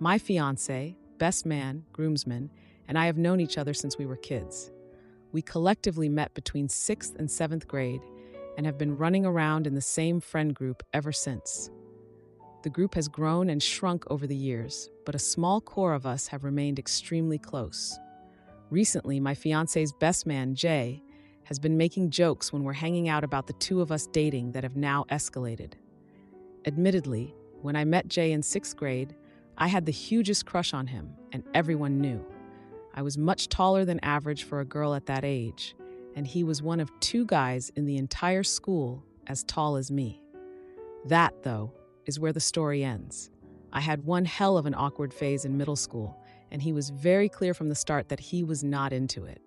My fiancé, best man, groomsman, and I have known each other since we were kids. We collectively met between 6th and 7th grade and have been running around in the same friend group ever since. The group has grown and shrunk over the years, but a small core of us have remained extremely close. Recently, my fiancé's best man, Jay, has been making jokes when we're hanging out about the two of us dating that have now escalated. Admittedly, when I met Jay in 6th grade, I had the hugest crush on him, and everyone knew. I was much taller than average for a girl at that age, and he was one of 2 guys in the entire school as tall as me. That, though, is where the story ends. I had one hell of an awkward phase in middle school, and he was very clear from the start that he was not into it.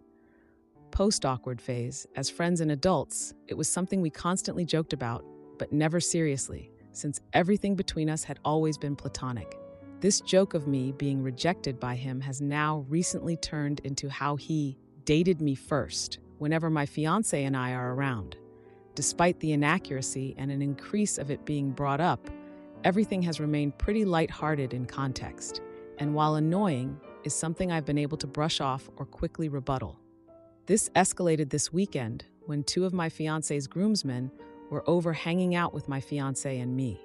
Post-awkward phase, as friends and adults, it was something we constantly joked about, but never seriously, since everything between us had always been platonic. This joke of me being rejected by him has now recently turned into how he dated me first whenever my fiancé and I are around. Despite the inaccuracy and an increase of it being brought up, everything has remained pretty lighthearted in context, and while annoying, is something I've been able to brush off or quickly rebuttal. This escalated this weekend when 2 of my fiancé's groomsmen were over hanging out with my fiancé and me.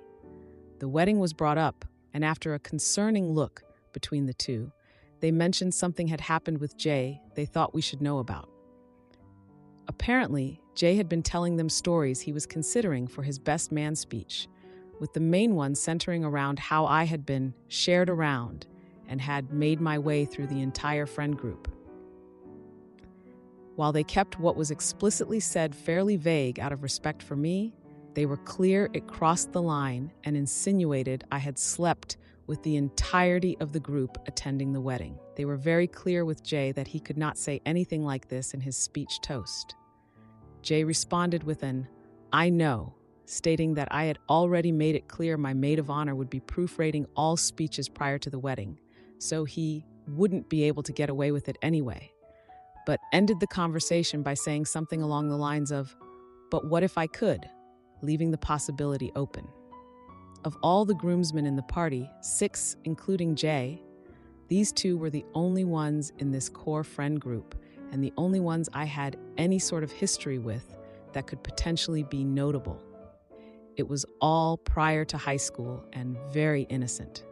The wedding was brought up, and after a concerning look between the 2, they mentioned something had happened with Jay they thought we should know about. Apparently, Jay had been telling them stories he was considering for his best man speech, with the main one centering around how I had been shared around and had made my way through the entire friend group. While they kept what was explicitly said fairly vague out of respect for me, they were clear it crossed the line and insinuated I had slept with the entirety of the group attending the wedding. They were very clear with Jay that he could not say anything like this in his speech toast. Jay responded with an, "I know," stating that I had already made it clear my maid of honor would be proofreading all speeches prior to the wedding, so he wouldn't be able to get away with it anyway, but ended the conversation by saying something along the lines of, "But what if I could?" leaving the possibility open. Of all the groomsmen in the party, 6, including Jay, these 2 were the only ones in this core friend group and the only ones I had any sort of history with that could potentially be notable. It was all prior to high school and very innocent.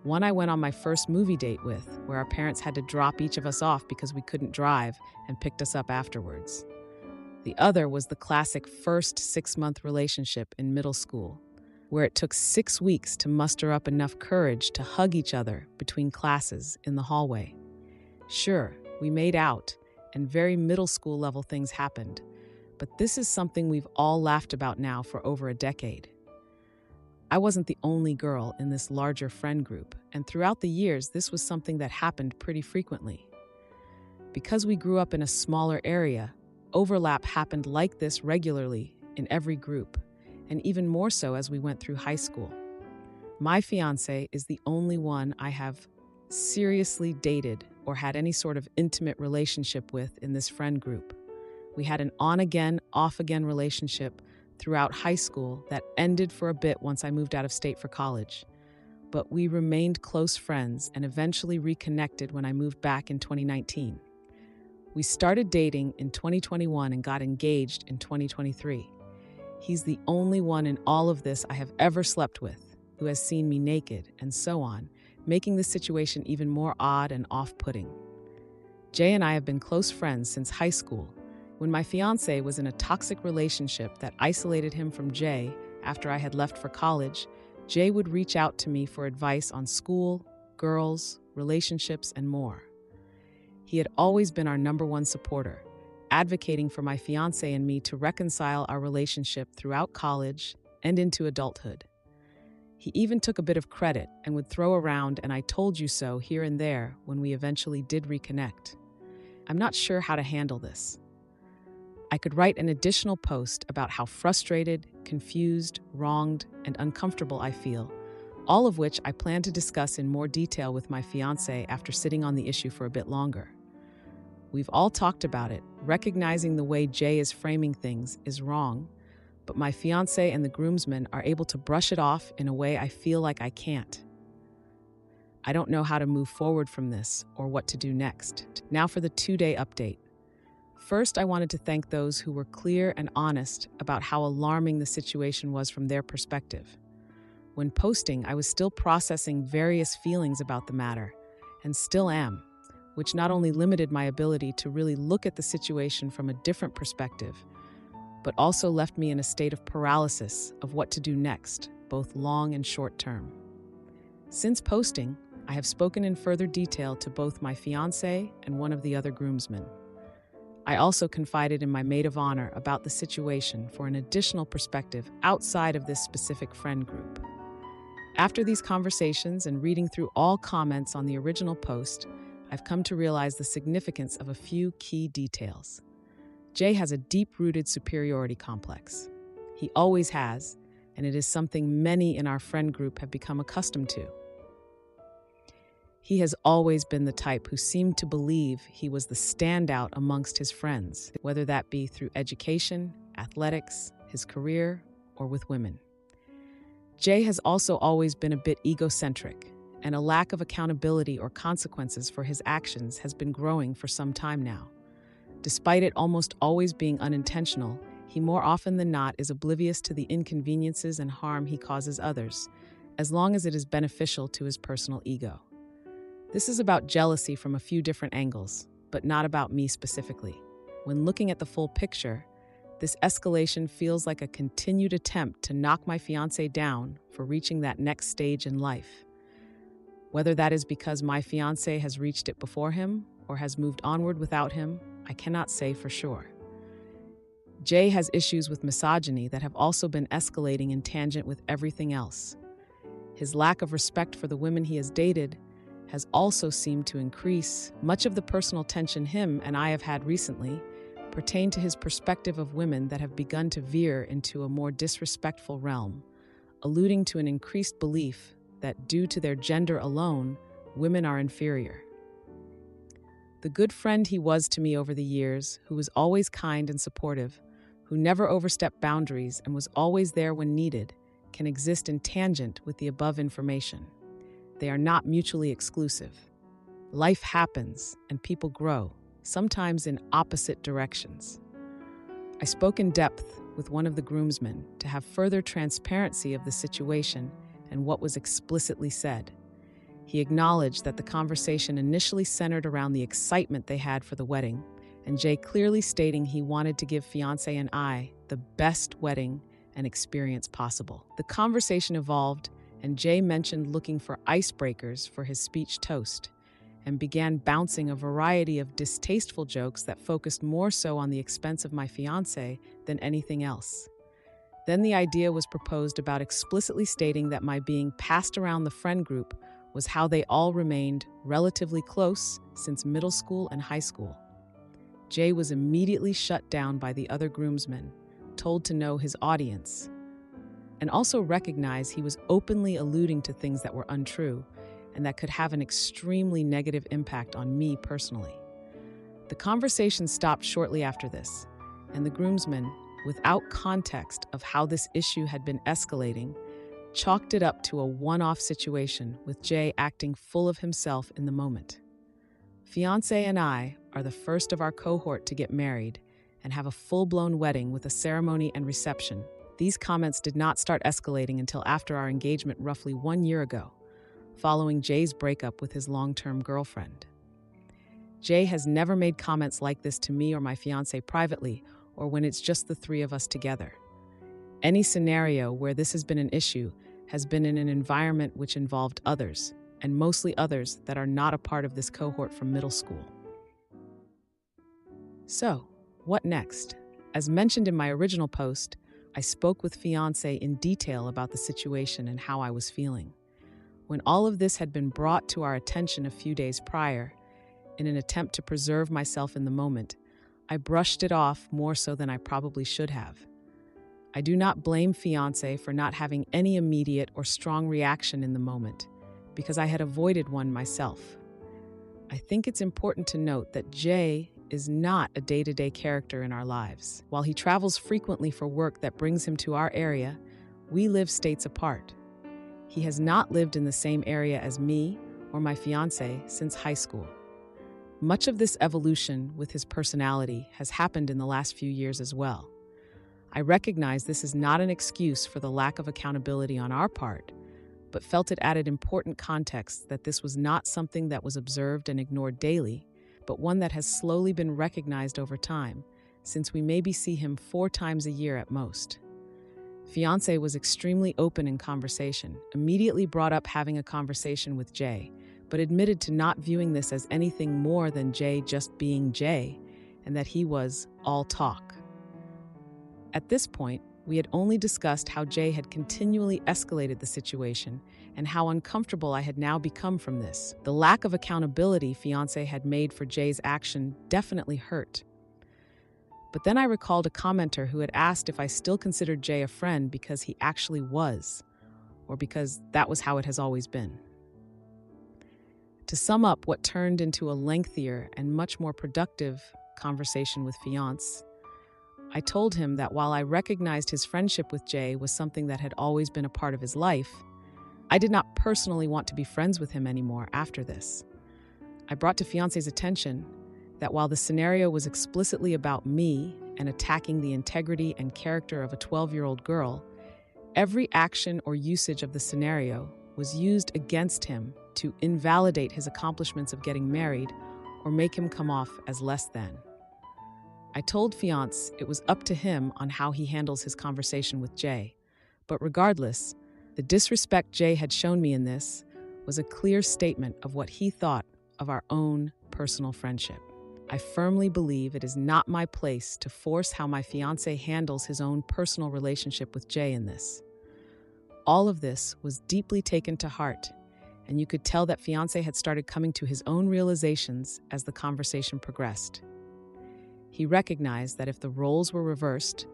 One I went on my first movie date with, where our parents had to drop each of us off because we couldn't drive and picked us up afterwards. The other was the classic first 6-month relationship in middle school, where it took 6 weeks to muster up enough courage to hug each other between classes in the hallway. Sure, we made out, and very middle school level things happened, but this is something we've all laughed about now for over a decade. I wasn't the only girl in this larger friend group, and throughout the years, this was something that happened pretty frequently. Because we grew up in a smaller area, overlap happened like this regularly in every group, and even more so as we went through high school. My fiancé is the only one I have seriously dated or had any sort of intimate relationship with in this friend group. We had an on-again, off-again relationship throughout high school that ended for a bit once I moved out of state for college. But we remained close friends and eventually reconnected when I moved back in 2019. We started dating in 2021 and got engaged in 2023. He's the only one in all of this I have ever slept with who has seen me naked, and so on, making the situation even more odd and off-putting. Jay and I have been close friends since high school, when my fiancé was in a toxic relationship that isolated him from Jay after I had left for college. Jay would reach out to me for advice on school, girls, relationships, and more. He had always been our #1 supporter, advocating for my fiancé and me to reconcile our relationship throughout college and into adulthood. He even took a bit of credit and would throw around "and I told you so" here and there when we eventually did reconnect. I'm not sure how to handle this. I could write an additional post about how frustrated, confused, wronged, and uncomfortable I feel, all of which I plan to discuss in more detail with my fiancé after sitting on the issue for a bit longer. We've all talked about it, recognizing the way Jay is framing things is wrong, but my fiancé and the groomsmen are able to brush it off in a way I feel like I can't. I don't know how to move forward from this or what to do next. Now for the 2-day update. First, I wanted to thank those who were clear and honest about how alarming the situation was from their perspective. When posting, I was still processing various feelings about the matter, and still am, which not only limited my ability to really look at the situation from a different perspective, but also left me in a state of paralysis of what to do next, both long and short term. Since posting, I have spoken in further detail to both my fiancé and one of the other groomsmen. I also confided in my maid of honor about the situation for an additional perspective outside of this specific friend group. After these conversations and reading through all comments on the original post, I've come to realize the significance of a few key details. Jay has a deep-rooted superiority complex. He always has, and it is something many in our friend group have become accustomed to. He has always been the type who seemed to believe he was the standout amongst his friends, whether that be through education, athletics, his career, or with women. Jay has also always been a bit egocentric, and a lack of accountability or consequences for his actions has been growing for some time now. Despite it almost always being unintentional, he more often than not is oblivious to the inconveniences and harm he causes others, as long as it is beneficial to his personal ego. This is about jealousy from a few different angles, but not about me specifically. When looking at the full picture, this escalation feels like a continued attempt to knock my fiancé down for reaching that next stage in life. Whether that is because my fiancé has reached it before him or has moved onward without him, I cannot say for sure. Jay has issues with misogyny that have also been escalating in tangent with everything else. His lack of respect for the women he has dated has also seemed to increase. Much of the personal tension him and I have had recently pertain to his perspective of women that have begun to veer into a more disrespectful realm, alluding to an increased belief that due to their gender alone, women are inferior. The good friend he was to me over the years, who was always kind and supportive, who never overstepped boundaries and was always there when needed, can exist in tangent with the above information. They are not mutually exclusive. Life happens and people grow, sometimes in opposite directions. I spoke in depth with one of the groomsmen to have further transparency of the situation and what was explicitly said. He acknowledged that the conversation initially centered around the excitement they had for the wedding, and Jay clearly stating he wanted to give fiancé and I the best wedding and experience possible. The conversation evolved, and Jay mentioned looking for icebreakers for his speech toast, and began bouncing a variety of distasteful jokes that focused more so on the expense of my fiancé than anything else. Then the idea was proposed about explicitly stating that my being passed around the friend group was how they all remained relatively close since middle school and high school. Jay was immediately shut down by the other groomsmen, told to know his audience, and also recognize he was openly alluding to things that were untrue and that could have an extremely negative impact on me personally. The conversation stopped shortly after this, and the groomsmen, without context of how this issue had been escalating, chalked it up to a one-off situation with Jay acting full of himself in the moment. Fiancé and I are the first of our cohort to get married and have a full-blown wedding with a ceremony and reception. These comments did not start escalating until after our engagement roughly 1 year ago, following Jay's breakup with his long-term girlfriend. Jay has never made comments like this to me or my fiancé privately or when it's just the three of us together. Any scenario where this has been an issue has been in an environment which involved others, and mostly others that are not a part of this cohort from middle school. So, what next? As mentioned in my original post, I spoke with fiancé in detail about the situation and how I was feeling. When all of this had been brought to our attention a few days prior, in an attempt to preserve myself in the moment, I brushed it off more so than I probably should have. I do not blame fiancé for not having any immediate or strong reaction in the moment, because I had avoided one myself. I think it's important to note that Jay is not a day-to-day character in our lives. While he travels frequently for work that brings him to our area, we live states apart. He has not lived in the same area as me or my fiancé since high school. Much of this evolution with his personality has happened in the last few years as well. I recognize this is not an excuse for the lack of accountability on our part, but felt it added important context that this was not something that was observed and ignored daily, but one that has slowly been recognized over time, since we maybe see him 4 times a year at most. Fiancé was extremely open in conversation, immediately brought up having a conversation with Jay, but admitted to not viewing this as anything more than Jay just being Jay, and that he was all talk. At this point, we had only discussed how Jay had continually escalated the situation and how uncomfortable I had now become from this. The lack of accountability Fiancé had made for Jay's action definitely hurt. But then I recalled a commenter who had asked if I still considered Jay a friend because he actually was, or because that was how it has always been. To sum up what turned into a lengthier and much more productive conversation with Fiancé, I told him that while I recognized his friendship with Jay was something that had always been a part of his life, I did not personally want to be friends with him anymore after this. I brought to Fiancé's attention that while the scenario was explicitly about me and attacking the integrity and character of a 12-year-old girl, every action or usage of the scenario was used against him to invalidate his accomplishments of getting married or make him come off as less than. I told Fiancé it was up to him on how he handles his conversation with Jay, but regardless, the disrespect Jay had shown me in this was a clear statement of what he thought of our own personal friendship. I firmly believe it is not my place to force how my fiancé handles his own personal relationship with Jay in this. All of this was deeply taken to heart, and you could tell that fiancé had started coming to his own realizations as the conversation progressed. He recognized that if the roles were reversed,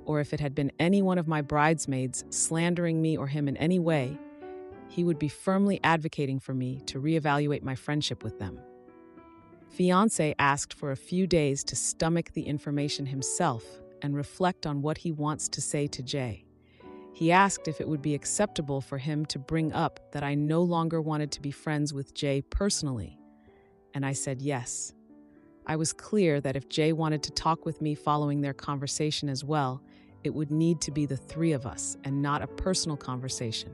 or if it had been any one of my bridesmaids slandering me or him in any way, he would be firmly advocating for me to reevaluate my friendship with them. Fiancé asked for a few days to stomach the information himself and reflect on what he wants to say to Jay. He asked if it would be acceptable for him to bring up that I no longer wanted to be friends with Jay personally, and I said yes. I was clear that if Jay wanted to talk with me following their conversation as well, it would need to be the 3 of us and not a personal conversation.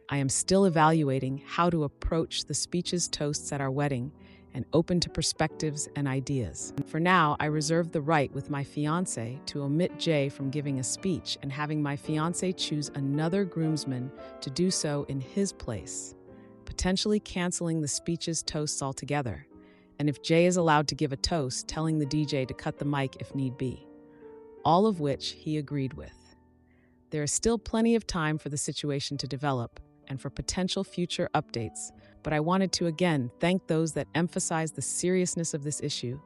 I am still evaluating how to approach the speeches, toasts at our wedding, and open to perspectives and ideas. For now, I reserve the right with my fiancé to omit Jay from giving a speech and having my fiancé choose another groomsman to do so in his place, potentially canceling the speeches, toasts altogether. And if Jay is allowed to give a toast, telling the DJ to cut the mic if need be. All of which he agreed with. There is still plenty of time for the situation to develop and for potential future updates, but I wanted to again thank those that emphasized the seriousness of this issue,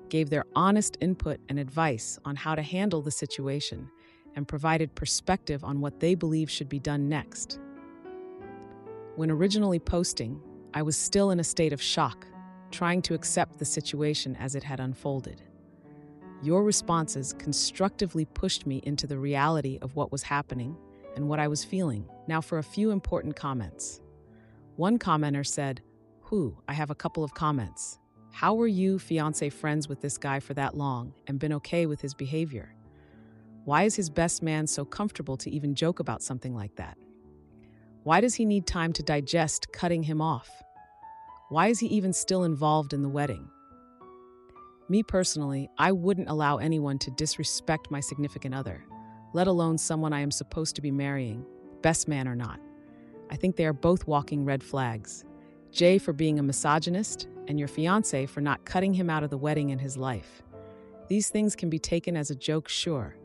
gave their honest input and advice on how to handle the situation, and provided perspective on what they believe should be done next. When originally posting, I was still in a state of shock, trying to accept the situation as it had unfolded. Your responses constructively pushed me into the reality of what was happening and what I was feeling. Now for a few important comments. One commenter said, I have a couple of comments. How were you, fiancé, friends with this guy for that long and been okay with his behavior? Why is his best man so comfortable to even joke about something like that? Why does he need time to digest cutting him off? Why is he even still involved in the wedding? Me personally, I wouldn't allow anyone to disrespect my significant other, let alone someone I am supposed to be marrying, best man or not. I think they are both walking red flags. Jay for being a misogynist, and your fiancé for not cutting him out of the wedding and his life. These things can be taken as a joke, sure,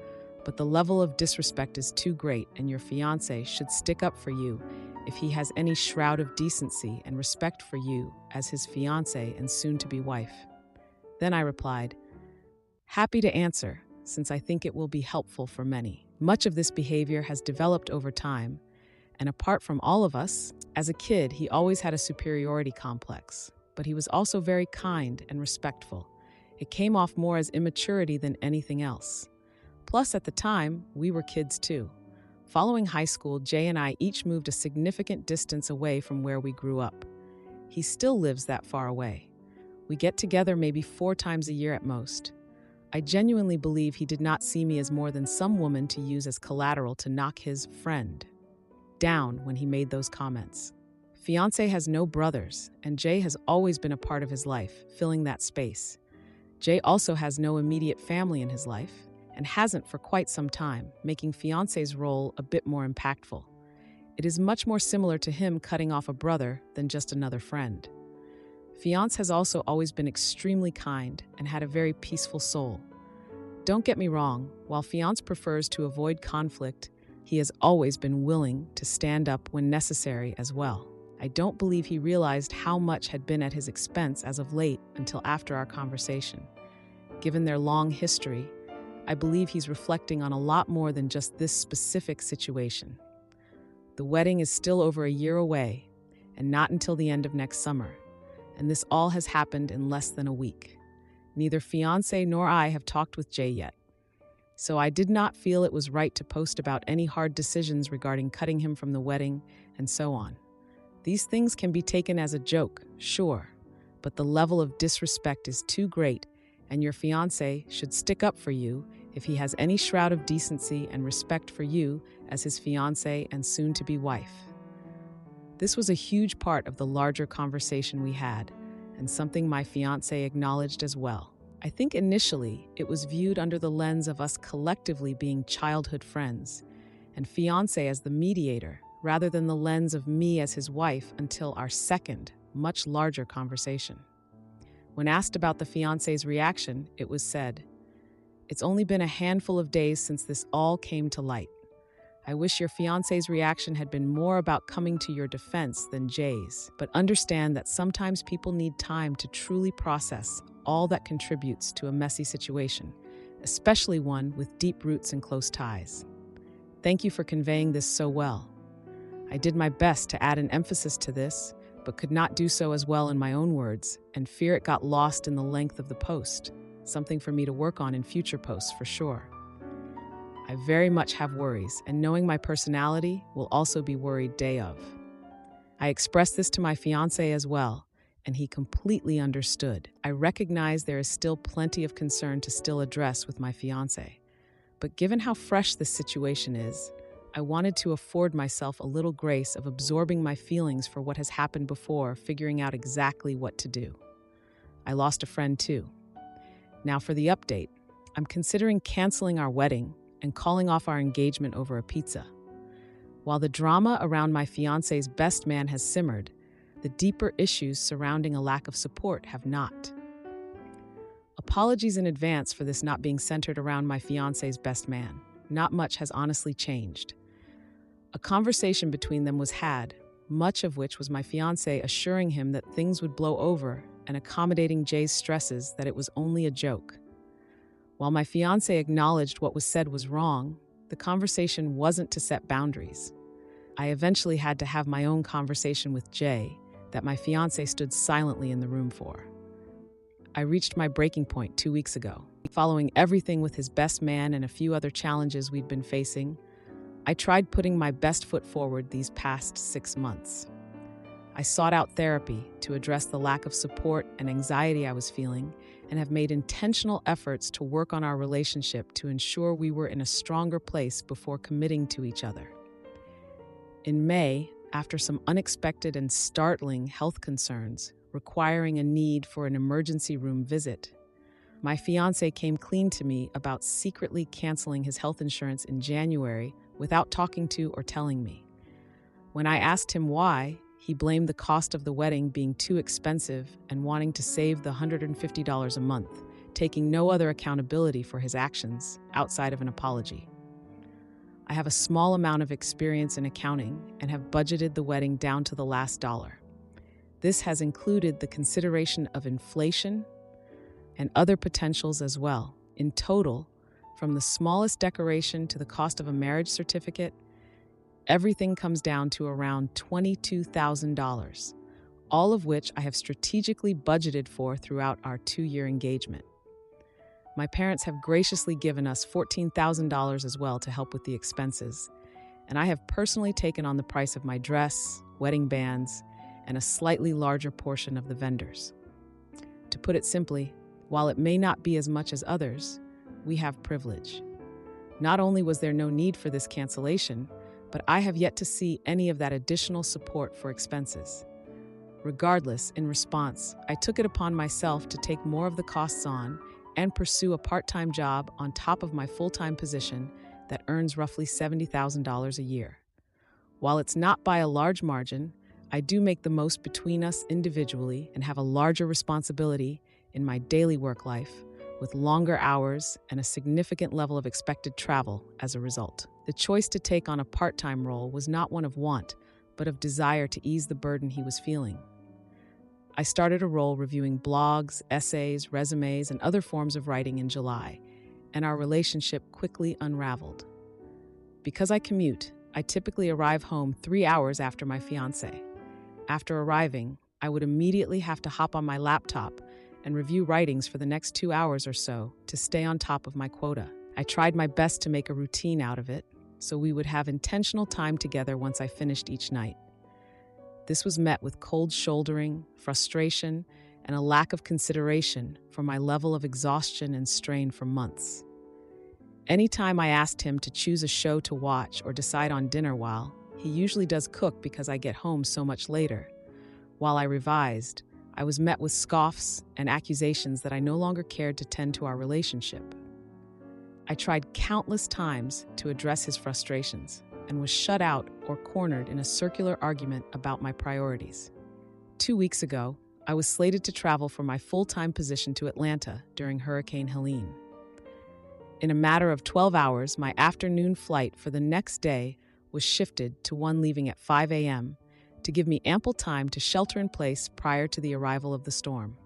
but the level of disrespect is too great, and your fiancé should stick up for you if he has any shroud of decency and respect for you as his fiancé and soon-to-be wife. Then I replied, happy to answer, since I think it will be helpful for many. Much of this behavior has developed over time, and apart from all of us, as a kid, he always had a superiority complex, but he was also very kind and respectful. It came off more as immaturity than anything else. Plus, at the time, we were kids too. Following high school, Jay and I each moved a significant distance away from where we grew up. he still lives that far away. We get together maybe 4 times a year at most. I genuinely believe he did not see me as more than some woman to use as collateral to knock his friend down when he made those comments. Fiancé has no brothers, and Jay has always been a part of his life, filling that space. Jay also has no immediate family in his life, and hasn't for quite some time, making Fiancé's role a bit more impactful. It is much more similar to him cutting off a brother than just another friend. Fiancé has also always been extremely kind and had a very peaceful soul. Don't get me wrong, while Fiancé prefers to avoid conflict, he has always been willing to stand up when necessary as well. I don't believe he realized how much had been at his expense as of late until after our conversation. Given their long history, I believe he's reflecting on a lot more than just this specific situation. The wedding is still over a year away, and not until the end of next summer, and this all has happened in less than a week. Neither Fiancé nor I have talked with Jay yet, so I did not feel it was right to post about any hard decisions regarding cutting him from the wedding and so on. These things can be taken as a joke, sure, but the level of disrespect is too great, and your fiancé should stick up for you if he has any shroud of decency and respect for you as his fiancé and soon-to-be wife. This was a huge part of the larger conversation we had, and something my fiancé acknowledged as well. I think initially it was viewed under the lens of us collectively being childhood friends, and fiancé as the mediator, rather than the lens of me as his wife until our second, much larger conversation. When asked about the fiancé's reaction, it was said, "It's only been a handful of days since this all came to light. I wish your fiancé's reaction had been more about coming to your defense than Jay's, but understand that sometimes people need time to truly process all that contributes to a messy situation, especially one with deep roots and close ties. Thank you for conveying this so well. I did my best to add an emphasis to this, but could not do so as well in my own words, and fear it got lost in the length of the post, something for me to work on in future posts for sure. I very much have worries, and knowing my personality will also be worried day of." I expressed this to my fiancé as well, and he completely understood. I recognize there is still plenty of concern to still address with my fiancé, but given how fresh this situation is, I wanted to afford myself a little grace of absorbing my feelings for what has happened before, figuring out exactly what to do. I lost a friend too. Now for the update. I'm considering canceling our wedding and calling off our engagement over a pizza. While the drama around my fiancé's best man has simmered, the deeper issues surrounding a lack of support have not. Apologies in advance for this not being centered around my fiancé's best man. Not much has honestly changed. A conversation between them was had, much of which was my fiancé assuring him that things would blow over and accommodating Jay's stresses that it was only a joke. While my fiancé acknowledged what was said was wrong, the conversation wasn't to set boundaries. I eventually had to have my own conversation with Jay that my fiancé stood silently in the room for. I reached my breaking point 2 weeks ago. Following everything with his best man and a few other challenges we'd been facing, I tried putting my best foot forward these past 6 months. I sought out therapy to address the lack of support and anxiety I was feeling, and have made intentional efforts to work on our relationship to ensure we were in a stronger place before committing to each other. In May, after some unexpected and startling health concerns requiring a need for an emergency room visit, my fiancé came clean to me about secretly canceling his health insurance in January without talking to or telling me. When I asked him why, he blamed the cost of the wedding being too expensive and wanting to save the $150 a month, taking no other accountability for his actions outside of an apology. I have a small amount of experience in accounting and have budgeted the wedding down to the last dollar. This has included the consideration of inflation and other potentials as well. In total, from the smallest decoration to the cost of a marriage certificate, everything comes down to around $22,000, all of which I have strategically budgeted for throughout our 2-year engagement. My parents have graciously given us $14,000 as well to help with the expenses, and I have personally taken on the price of my dress, wedding bands, and a slightly larger portion of the vendors. To put it simply, while it may not be as much as others, we have privilege. Not only was there no need for this cancellation, but I have yet to see any of that additional support for expenses. Regardless, in response, I took it upon myself to take more of the costs on and pursue a part-time job on top of my full-time position that earns roughly $70,000 a year. While it's not by a large margin, I do make the most between us individually and have a larger responsibility in my daily work life, with longer hours and a significant level of expected travel as a result. The choice to take on a part-time role was not one of want, but of desire to ease the burden he was feeling. I started a role reviewing blogs, essays, resumes, and other forms of writing in July, and our relationship quickly unraveled. Because I commute, I typically arrive home 3 hours after my fiancé. After arriving, I would immediately have to hop on my laptop and review writings for the next 2 hours or so to stay on top of my quota. I tried my best to make a routine out of it, so we would have intentional time together once I finished each night. This was met with cold shouldering, frustration, and a lack of consideration for my level of exhaustion and strain for months. Anytime I asked him to choose a show to watch or decide on dinner while, he usually does cook because I get home so much later. While I revised, I was met with scoffs and accusations that I no longer cared to tend to our relationship. I tried countless times to address his frustrations and was shut out or cornered in a circular argument about my priorities. 2 weeks ago, I was slated to travel for my full-time position to Atlanta during Hurricane Helene. In a matter of 12 hours, my afternoon flight for the next day was shifted to one leaving at 5 a.m. to give me ample time to shelter in place prior to the arrival of the storm.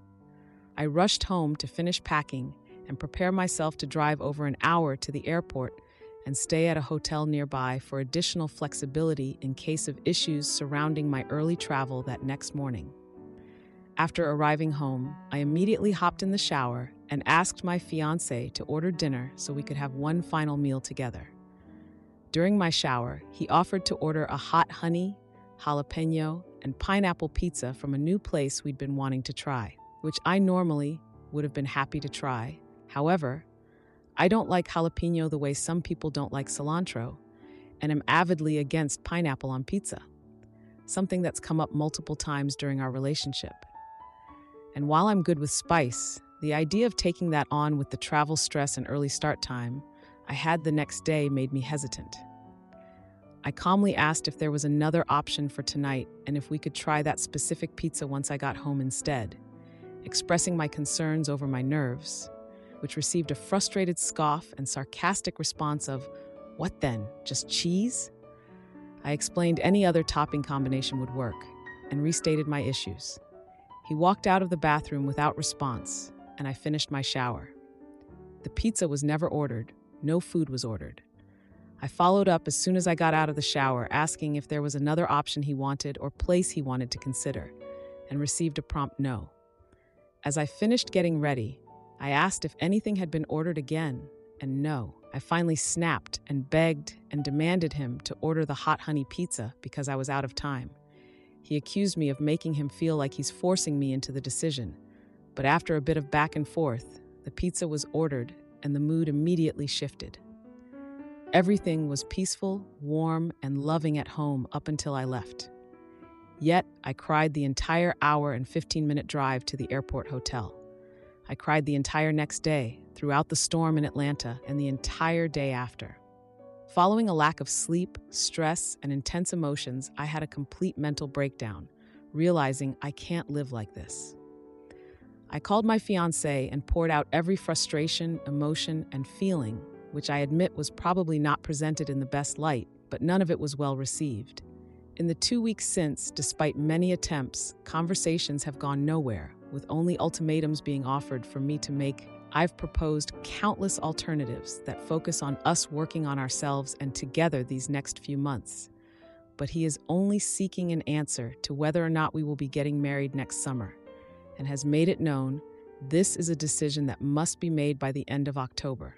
I rushed home to finish packing and prepare myself to drive over an hour to the airport and stay at a hotel nearby for additional flexibility in case of issues surrounding my early travel that next morning. After arriving home, I immediately hopped in the shower and asked my fiancé to order dinner so we could have one final meal together. During my shower, he offered to order a hot honey, jalapeno, and pineapple pizza from a new place we'd been wanting to try, which I normally would have been happy to try. However, I don't like jalapeno the way some people don't like cilantro, and am avidly against pineapple on pizza, something that's come up multiple times during our relationship. And while I'm good with spice, the idea of taking that on with the travel stress and early start time I had the next day made me hesitant. I calmly asked if there was another option for tonight and if we could try that specific pizza once I got home instead, expressing my concerns over my nerves, which received a frustrated scoff and sarcastic response of, "What then, just cheese?" I explained any other topping combination would work and restated my issues. He walked out of the bathroom without response, and I finished my shower. The pizza was never ordered. No food was ordered. I followed up as soon as I got out of the shower, asking if there was another option he wanted or place he wanted to consider, and received a prompt no. As I finished getting ready, I asked if anything had been ordered again, and no. I finally snapped and begged and demanded him to order the hot honey pizza because I was out of time. He accused me of making him feel like he's forcing me into the decision, but after a bit of back and forth, the pizza was ordered and the mood immediately shifted. Everything was peaceful, warm, and loving at home up until I left. Yet, I cried the entire hour and 15-minute drive to the airport hotel. I cried the entire next day, throughout the storm in Atlanta, and the entire day after. Following a lack of sleep, stress, and intense emotions, I had a complete mental breakdown, realizing I can't live like this. I called my fiancé and poured out every frustration, emotion, and feeling, which I admit was probably not presented in the best light, but none of it was well received. In the 2 weeks since, despite many attempts, conversations have gone nowhere, with only ultimatums being offered for me to make. I've proposed countless alternatives that focus on us working on ourselves and together these next few months. But he is only seeking an answer to whether or not we will be getting married next summer, and has made it known this is a decision that must be made by the end of October.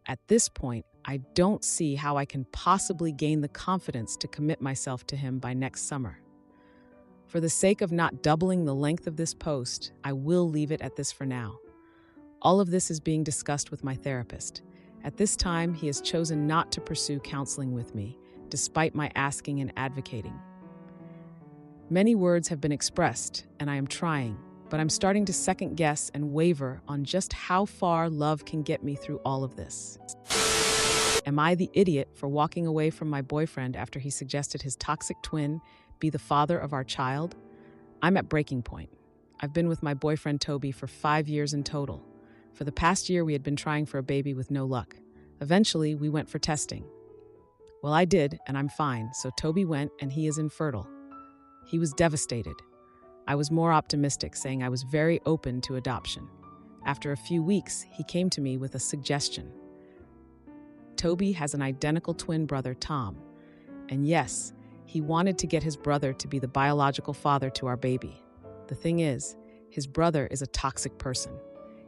At this point, I don't see how I can possibly gain the confidence to commit myself to him by next summer. For the sake of not doubling the length of this post, I will leave it at this for now. All of this is being discussed with my therapist. At this time, he has chosen not to pursue counseling with me, despite my asking and advocating. Many words have been expressed, and I am trying, but I'm starting to second guess and waver on just how far love can get me through all of this. Am I the idiot for walking away from my boyfriend after he suggested his toxic twin be the father of our child? I'm at breaking point. I've been with my boyfriend Toby for 5 years in total. For the past year, we had been trying for a baby with no luck. Eventually, we went for testing. Well, I did, and I'm fine, so Toby went, and he is infertile. He was devastated. I was more optimistic, saying I was very open to adoption. After a few weeks, he came to me with a suggestion. Toby has an identical twin brother, Tom. And yes, he wanted to get his brother to be the biological father to our baby. The thing is, his brother is a toxic person.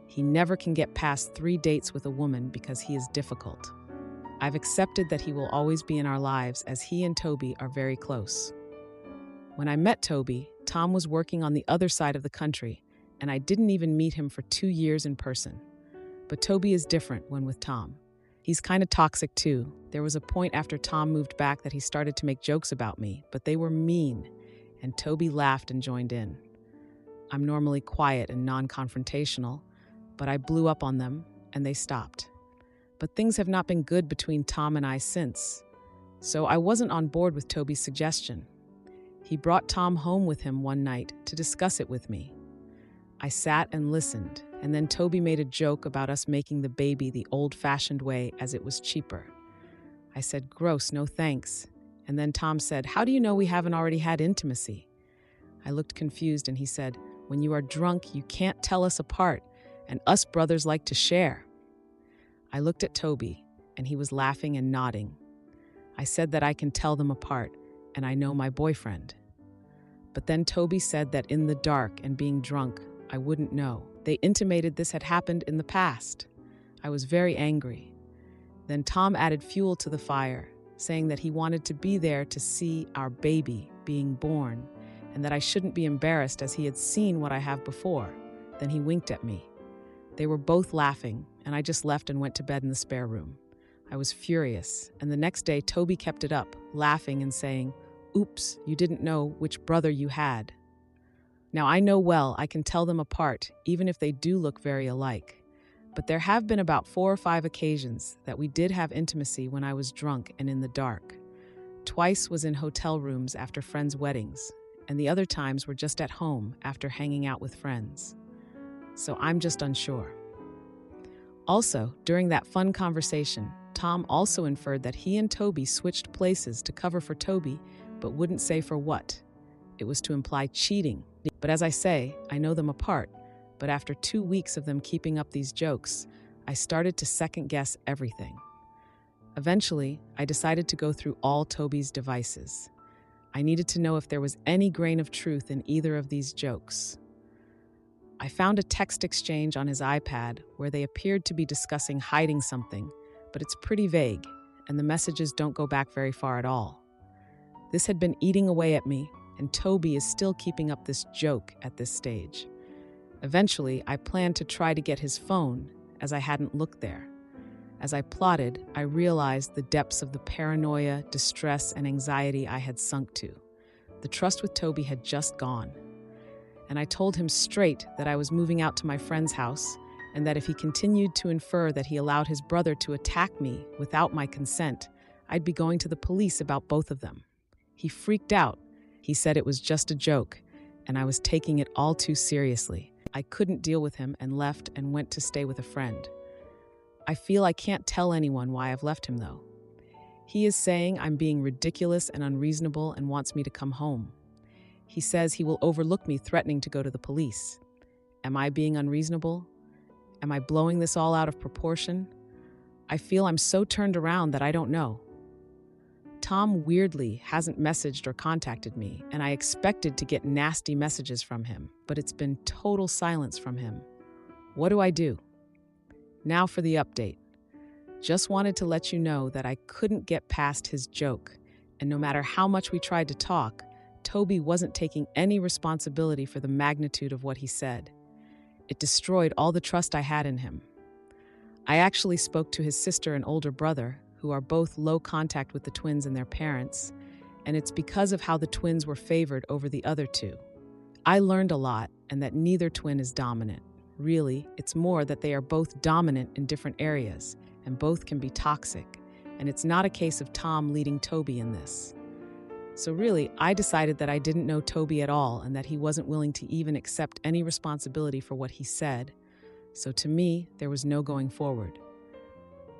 He never can get past 3 dates with a woman because he is difficult. I've accepted that he will always be in our lives as he and Toby are very close. When I met Toby, Tom was working on the other side of the country, and I didn't even meet him for 2 years in person. But Toby is different when with Tom. He's kind of toxic too. There was a point after Tom moved back that he started to make jokes about me, but they were mean, and Toby laughed and joined in. I'm normally quiet and non-confrontational, but I blew up on them, and they stopped. But things have not been good between Tom and I since, so I wasn't on board with Toby's suggestion. He brought Tom home with him one night to discuss it with me. I sat and listened, and then Toby made a joke about us making the baby the old-fashioned way as it was cheaper. I said, "Gross, no thanks." And then Tom said, "How do you know we haven't already had intimacy?" I looked confused, and he said, "When you are drunk, you can't tell us apart, and us brothers like to share." I looked at Toby, and he was laughing and nodding. I said that I can tell them apart, and I know my boyfriend. But then Toby said that in the dark and being drunk, I wouldn't know. They intimated this had happened in the past. I was very angry. Then Tom added fuel to the fire, saying that he wanted to be there to see our baby being born, and that I shouldn't be embarrassed as he had seen what I have before. Then he winked at me. They were both laughing, and I just left and went to bed in the spare room. I was furious, and the next day Toby kept it up, laughing and saying, "Oops, you didn't know which brother you had." Now I know well I can tell them apart, even if they do look very alike. But there have been about 4 or 5 occasions that we did have intimacy when I was drunk and in the dark. Twice was in hotel rooms after friends' weddings, and the other times were just at home after hanging out with friends. So I'm just unsure. Also, during that fun conversation, Tom also inferred that he and Toby switched places to cover for Toby, but wouldn't say for what. It was to imply cheating. But as I say, I know them apart, but after 2 weeks of them keeping up these jokes, I started to second-guess everything. Eventually, I decided to go through all Toby's devices. I needed to know if there was any grain of truth in either of these jokes. I found a text exchange on his iPad where they appeared to be discussing hiding something, but it's pretty vague, and the messages don't go back very far at all. This had been eating away at me, and Toby is still keeping up this joke at this stage. Eventually, I planned to try to get his phone, as I hadn't looked there. As I plotted, I realized the depths of the paranoia, distress, and anxiety I had sunk to. The trust with Toby had just gone. And I told him straight that I was moving out to my friend's house, and that if he continued to infer that he allowed his brother to attack me without my consent, I'd be going to the police about both of them. He freaked out. He said it was just a joke, and I was taking it all too seriously. I couldn't deal with him and left and went to stay with a friend. I feel I can't tell anyone why I've left him, though. He is saying I'm being ridiculous and unreasonable and wants me to come home. He says he will overlook me threatening to go to the police. Am I being unreasonable? Am I blowing this all out of proportion? I feel I'm so turned around that I don't know. Tom weirdly hasn't messaged or contacted me, and I expected to get nasty messages from him, but it's been total silence from him. What do I do? Now for the update. Just wanted to let you know that I couldn't get past his joke, and no matter how much we tried to talk, Toby wasn't taking any responsibility for the magnitude of what he said. It destroyed all the trust I had in him. I actually spoke to his sister and older brother, who are both low contact with the twins and their parents, and it's because of how the twins were favored over the other two. I learned a lot, and that neither twin is dominant. Really, it's more that they are both dominant in different areas, and both can be toxic, and it's not a case of Tom leading Toby in this. So really, I decided that I didn't know Toby at all and that he wasn't willing to even accept any responsibility for what he said. So to me, there was no going forward.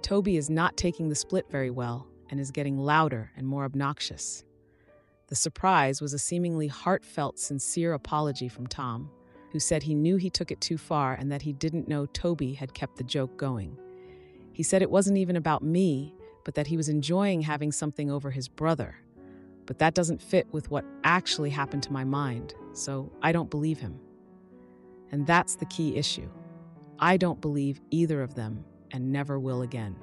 Toby is not taking the split very well and is getting louder and more obnoxious. The surprise was a seemingly heartfelt, sincere apology from Tom, who said he knew he took it too far and that he didn't know Toby had kept the joke going. He said it wasn't even about me, but that he was enjoying having something over his brother. But that doesn't fit with what actually happened to my mind, so I don't believe him. And that's the key issue. I don't believe either of them and never will again.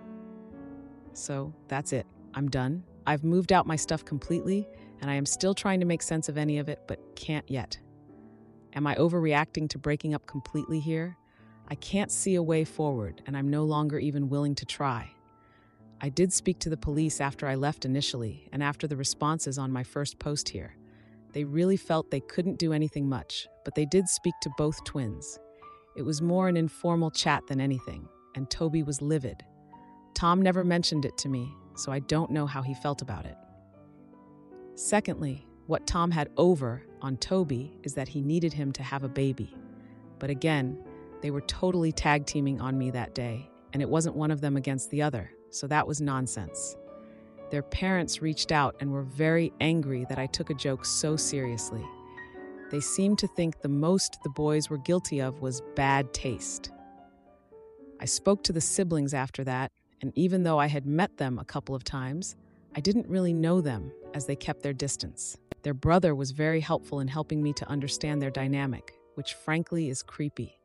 So that's it. I'm done. I've moved out my stuff completely, and I am still trying to make sense of any of it, but can't yet. Am I overreacting to breaking up completely here? I can't see a way forward, and I'm no longer even willing to try. I did speak to the police after I left initially, and after the responses on my first post here. They really felt they couldn't do anything much, but they did speak to both twins. It was more an informal chat than anything, and Toby was livid. Tom never mentioned it to me, so I don't know how he felt about it. Secondly, what Tom had over on Toby is that he needed him to have a baby. But again, they were totally tag teaming on me that day, and it wasn't one of them against the other, so that was nonsense. Their parents reached out and were very angry that I took a joke so seriously. They seemed to think the most the boys were guilty of was bad taste. I spoke to the siblings after that, and even though I had met them a couple of times, I didn't really know them as they kept their distance. Their brother was very helpful in helping me to understand their dynamic, which frankly is creepy.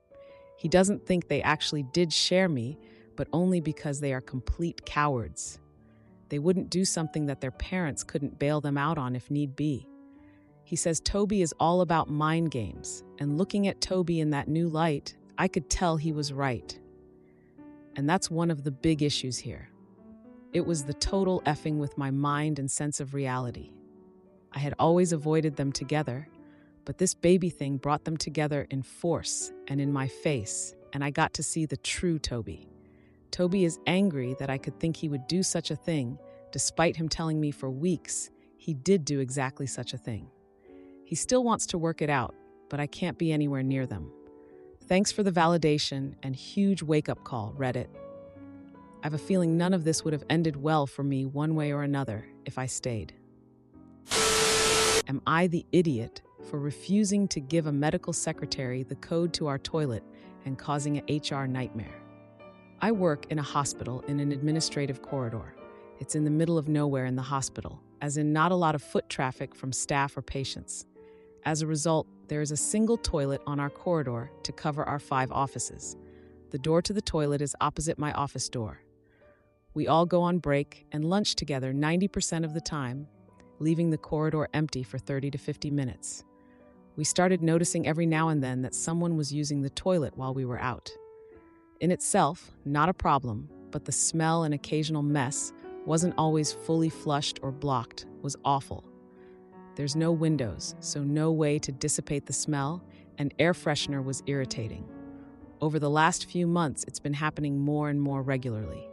He doesn't think they actually did share me, but only because they are complete cowards. They wouldn't do something that their parents couldn't bail them out on if need be. He says Toby is all about mind games, and looking at Toby in that new light, I could tell he was right. And that's one of the big issues here. It was the total effing with my mind and sense of reality. I had always avoided them together, but this baby thing brought them together in force and in my face, and I got to see the true Toby. Toby is angry that I could think he would do such a thing, despite him telling me for weeks he did do exactly such a thing. He still wants to work it out, but I can't be anywhere near them. Thanks for the validation and huge wake-up call, Reddit. I have a feeling none of this would have ended well for me one way or another if I stayed. Am I the idiot for refusing to give a medical secretary the code to our toilet and causing an HR nightmare? I work in a hospital in an administrative corridor. It's in the middle of nowhere in the hospital, as in not a lot of foot traffic from staff or patients. As a result, there is a single toilet on our corridor to cover our 5 offices. The door to the toilet is opposite my office door. We all go on break and lunch together 90% of the time, leaving the corridor empty for 30 to 50 minutes. We started noticing every now and then that someone was using the toilet while we were out. In itself, not a problem, but the smell and occasional mess wasn't always fully flushed or blocked, was awful. There's no windows, so no way to dissipate the smell, and air freshener was irritating. Over the last few months, it's been happening more and more regularly.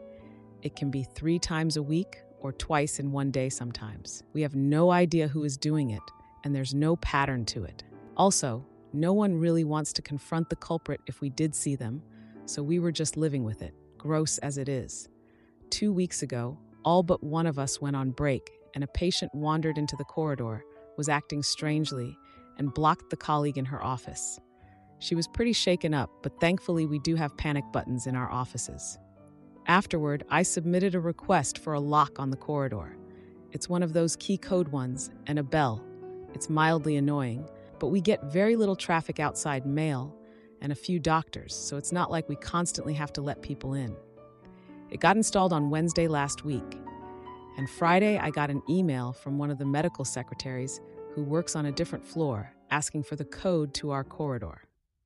It can be 3 times a week or twice in one day sometimes. We have no idea who is doing it, and there's no pattern to it. Also, no one really wants to confront the culprit if we did see them, so we were just living with it, gross as it is. 2 weeks ago, all but one of us went on break, and a patient wandered into the corridor, was acting strangely, and blocked the colleague in her office. She was pretty shaken up, but thankfully we do have panic buttons in our offices. Afterward, I submitted a request for a lock on the corridor. It's one of those key code ones, and a bell. It's mildly annoying, but we get very little traffic outside mail and a few doctors, so it's not like we constantly have to let people in. It got installed on Wednesday last week, and Friday I got an email from one of the medical secretaries who works on a different floor, asking for the code to our corridor.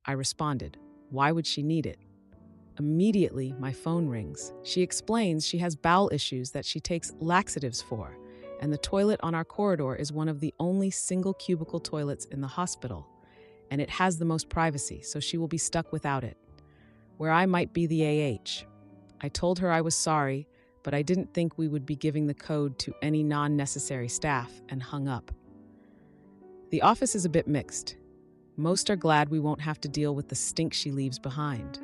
I responded, "Why would she need it?" Immediately, my phone rings. She explains she has bowel issues that she takes laxatives for, and the toilet on our corridor is one of the only single cubicle toilets in the hospital, and it has the most privacy, so she will be stuck without it. Where I might be the AH. I told her I was sorry, but I didn't think we would be giving the code to any non-necessary staff, and hung up. The office is a bit mixed. Most are glad we won't have to deal with the stink she leaves behind.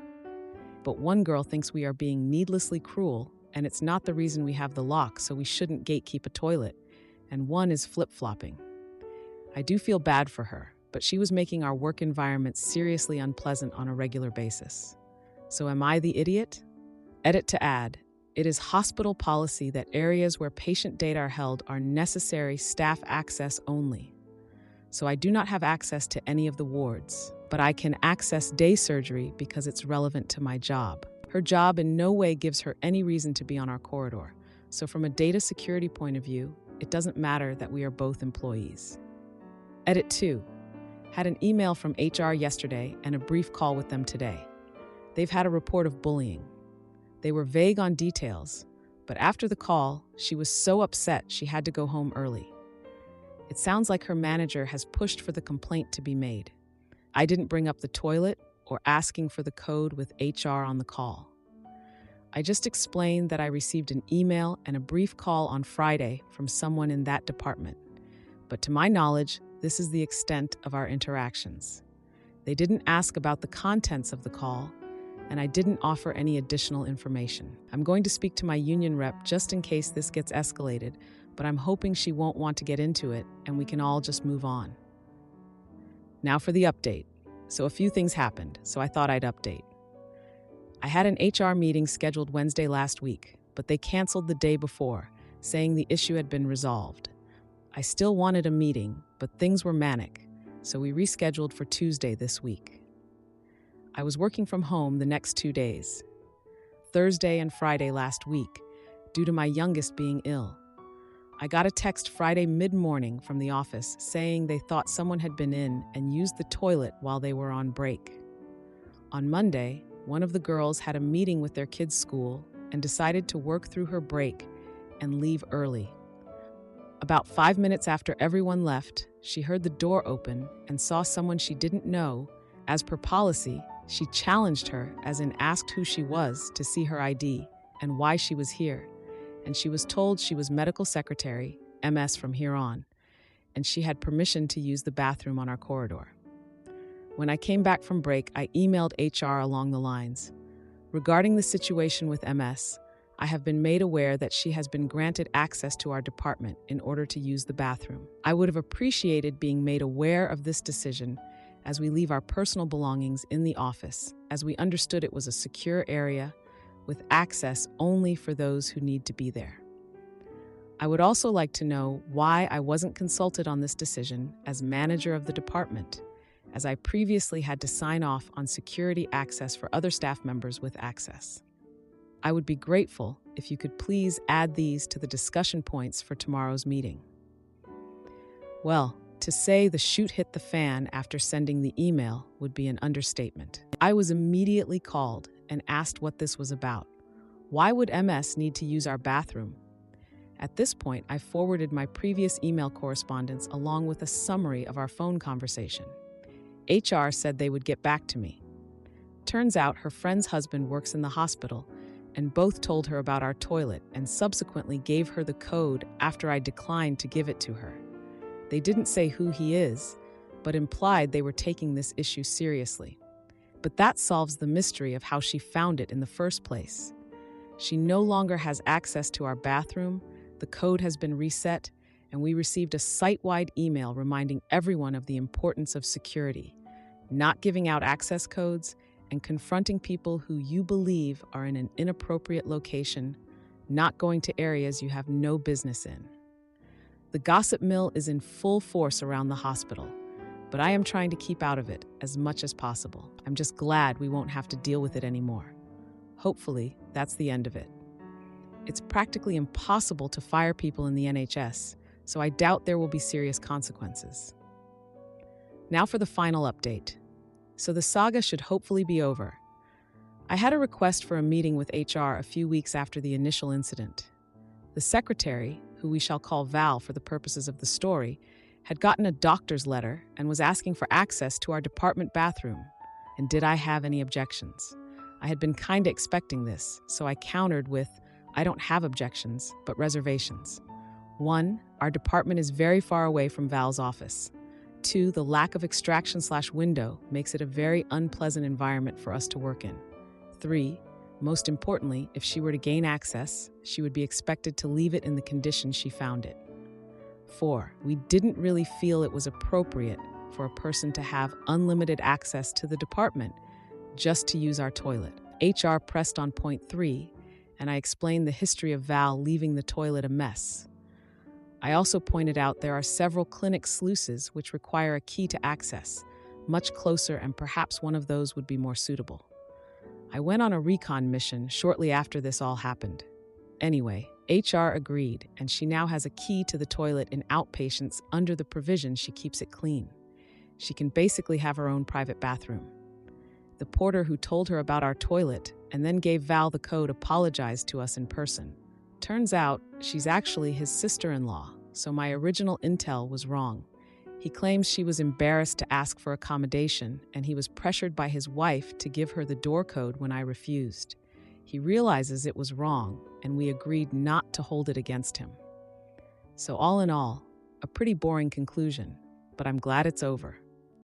But one girl thinks we are being needlessly cruel, and it's not the reason we have the lock, so we shouldn't gatekeep a toilet, and one is flip-flopping. I do feel bad for her, but she was making our work environment seriously unpleasant on a regular basis. So am I the idiot? Edit to add, it is hospital policy that areas where patient data are held are necessary staff access only. So I do not have access to any of the wards, but I can access day surgery because it's relevant to my job. Her job in no way gives her any reason to be on our corridor, so from a data security point of view, it doesn't matter that we are both employees. Edit 2. Had an email from HR yesterday and a brief call with them today. They've had a report of bullying. They were vague on details, but after the call, she was so upset she had to go home early. It sounds like her manager has pushed for the complaint to be made. I didn't bring up the toilet or asking for the code with HR on the call. I just explained that I received an email and a brief call on Friday from someone in that department. But to my knowledge, this is the extent of our interactions. They didn't ask about the contents of the call, and I didn't offer any additional information. I'm going to speak to my union rep just in case this gets escalated, but I'm hoping she won't want to get into it and we can all just move on. Now for the update. So a few things happened, so I thought I'd update. I had an HR meeting scheduled Wednesday last week, but they canceled the day before, saying the issue had been resolved. I still wanted a meeting, but things were manic, so we rescheduled for Tuesday this week. I was working from home the next 2 days, Thursday and Friday last week, due to my youngest being ill. I got a text Friday mid-morning from the office saying they thought someone had been in and used the toilet while they were on break. On Monday, one of the girls had a meeting with their kids' school and decided to work through her break and leave early. About 5 minutes after everyone left, she heard the door open and saw someone she didn't know. As per policy, she challenged her, as in asked who she was to see her ID and why she was here. And she was told she was medical secretary, MS from here on, and she had permission to use the bathroom on our corridor. When I came back from break, I emailed HR along the lines, regarding the situation with MS, I have been made aware that she has been granted access to our department in order to use the bathroom. I would have appreciated being made aware of this decision as we leave our personal belongings in the office, as we understood it was a secure area with access only for those who need to be there. I would also like to know why I wasn't consulted on this decision as manager of the department, as I previously had to sign off on security access for other staff members with access. I would be grateful if you could please add these to the discussion points for tomorrow's meeting. Well, to say the shoot hit the fan after sending the email would be an understatement. I was immediately called and asked what this was about. Why would MS need to use our bathroom? At this point, I forwarded my previous email correspondence along with a summary of our phone conversation. HR said they would get back to me. Turns out her friend's husband works in the hospital, and both told her about our toilet and subsequently gave her the code after I declined to give it to her. They didn't say who he is, but implied they were taking this issue seriously. But that solves the mystery of how she found it in the first place. She no longer has access to our bathroom, the code has been reset, and we received a site-wide email reminding everyone of the importance of security, not giving out access codes, and confronting people who you believe are in an inappropriate location, not going to areas you have no business in. The gossip mill is in full force around the hospital, but I am trying to keep out of it as much as possible. I'm just glad we won't have to deal with it anymore. Hopefully, that's the end of it. It's practically impossible to fire people in the NHS, so I doubt there will be serious consequences. Now for the final update. So the saga should hopefully be over. I had a request for a meeting with HR a few weeks after the initial incident. The secretary, who we shall call Val for the purposes of the story, had gotten a doctor's letter and was asking for access to our department bathroom. And did I have any objections? I had been kinda expecting this, so I countered with, I don't have objections, but reservations. 1, our department is very far away from Val's office. 2, the lack of extraction/window makes it a very unpleasant environment for us to work in. 3, most importantly, if she were to gain access, she would be expected to leave it in the condition she found it. 4, we didn't really feel it was appropriate for a person to have unlimited access to the department just to use our toilet. HR pressed on point 3, and I explained the history of Val leaving the toilet a mess. I also pointed out there are several clinic sluices which require a key to access, much closer, and perhaps one of those would be more suitable. I went on a recon mission shortly after this all happened. Anyway, HR agreed, and she now has a key to the toilet in outpatients under the provision she keeps it clean. She can basically have her own private bathroom. The porter who told her about our toilet and then gave Val the code apologized to us in person. Turns out she's actually his sister-in-law, so my original intel was wrong. He claims she was embarrassed to ask for accommodation, and he was pressured by his wife to give her the door code when I refused. He realizes it was wrong, and we agreed not to hold it against him. So all in all, a pretty boring conclusion, but I'm glad it's over.